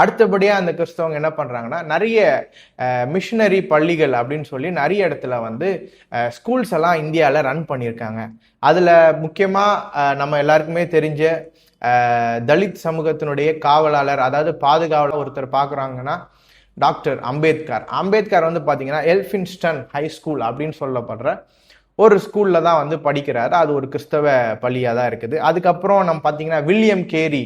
அடுத்தபடியாக அந்த கிறிஸ்தவங்க என்ன பண்ணுறாங்கன்னா நிறைய மிஷினரி பள்ளிகள் அப்படின்னு சொல்லி நிறைய இடத்துல வந்து ஸ்கூல்ஸ் எல்லாம் இந்தியாவில் ரன் பண்ணியிருக்காங்க. அதில் முக்கியமாக நம்ம எல்லாருக்குமே தெரிஞ்ச தலித் சமூகத்தினுடைய காவலாளர், அதாவது பாதுகாவலர் ஒருத்தர் பார்க்குறாங்கன்னா டாக்டர் அம்பேத்கர் வந்து பார்த்தீங்கன்னா எல்ஃபின்ஸ்டன் ஹை ஸ்கூல் அப்படின்னு சொல்லப்படுற ஒரு ஸ்கூலில் தான் வந்து படிக்கிறாரு. அது ஒரு கிறிஸ்தவ பள்ளியாக தான் இருக்குது. அதுக்கப்புறம் நம்ம பார்த்தீங்கன்னா வில்லியம் கேரி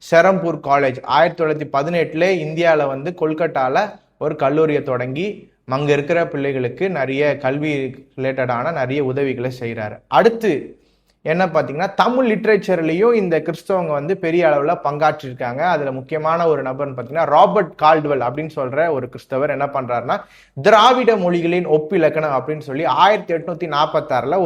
செரம்பூர் காலேஜ் 1918 இந்தியாவில் வந்து கொல்கட்டாவில் ஒரு கல்லூரியை தொடங்கி அங்கே இருக்கிற பிள்ளைகளுக்கு நிறைய கல்வி ரிலேட்டடான நிறைய உதவிகளை செய்கிறாரு. அடுத்து என்ன பார்த்தீங்கன்னா தமிழ் லிட்ரேச்சர்லையும் இந்த கிறிஸ்தவங்க வந்து பெரிய அளவில் பங்காற்றிருக்காங்க. அதில் முக்கியமான ஒரு நபர்னு பார்த்தீங்கன்னா ராபர்ட் கால்டுவெல் அப்படின்னு சொல்கிற ஒரு கிறிஸ்தவர் என்ன பண்ணுறாருன்னா திராவிட மொழிகளின் ஒப்பிலக்கணம் அப்படின்னு சொல்லி 1846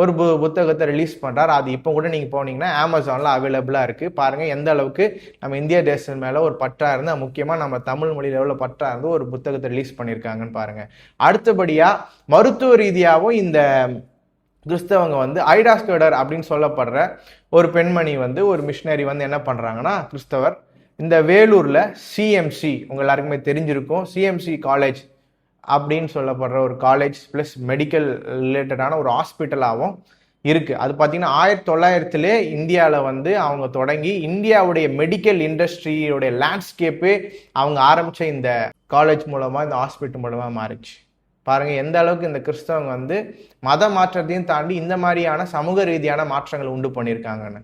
ஒரு புத்தகத்தை ரிலீஸ் பண்ணுறாரு. அது இப்போ கூட நீங்கள் போனீங்கன்னா அமேசானில் அவைலபிளாக இருக்குது. பாருங்கள் எந்த அளவுக்கு நம்ம இந்திய தேசம் மேலே ஒரு பற்றா இருந்து, முக்கியமாக நம்ம தமிழ் மொழியில் எவ்வளோ பற்றா இருந்து ஒரு புத்தகத்தை ரிலீஸ் பண்ணியிருக்காங்கன்னு பாருங்கள். அடுத்தபடியாக மருத்துவ ரீதியாகவும் இந்த கிறிஸ்தவங்க வந்து ஐடா ஸ்கர்டர் அப்படின்னு சொல்லப்படுற ஒரு பெண்மணி வந்து ஒரு மிஷினரி வந்து என்ன பண்ணுறாங்கன்னா கிறிஸ்தவர் இந்த வேலூரில் சிஎம்சி உங்க எல்லாருக்குமே தெரிஞ்சிருக்கும். சிஎம்சி காலேஜ் அப்படின்னு சொல்லப்படுற ஒரு காலேஜ் ப்ளஸ் மெடிக்கல் ரிலேட்டடான ஒரு ஹாஸ்பிட்டலாகவும் இருக்குது. அது பார்த்தீங்கன்னா 1900 இந்தியாவில் வந்து அவங்க தொடங்கி இந்தியாவுடைய மெடிக்கல் இண்டஸ்ட்ரியோடைய லேண்ட்ஸ்கேப்பே அவங்க ஆரம்பித்த இந்த காலேஜ் மூலமாக, இந்த ஹாஸ்பிட்டல் மூலமாக மாறிச்சு. பாருங்க எந்த அளவுக்கு இந்த கிறிஸ்தவங்க வந்து மத மாற்றத்தையும் தாண்டி இந்த மாதிரியான சமூக ரீதியான மாற்றங்கள் உண்டு பண்ணியிருக்காங்கன்னு.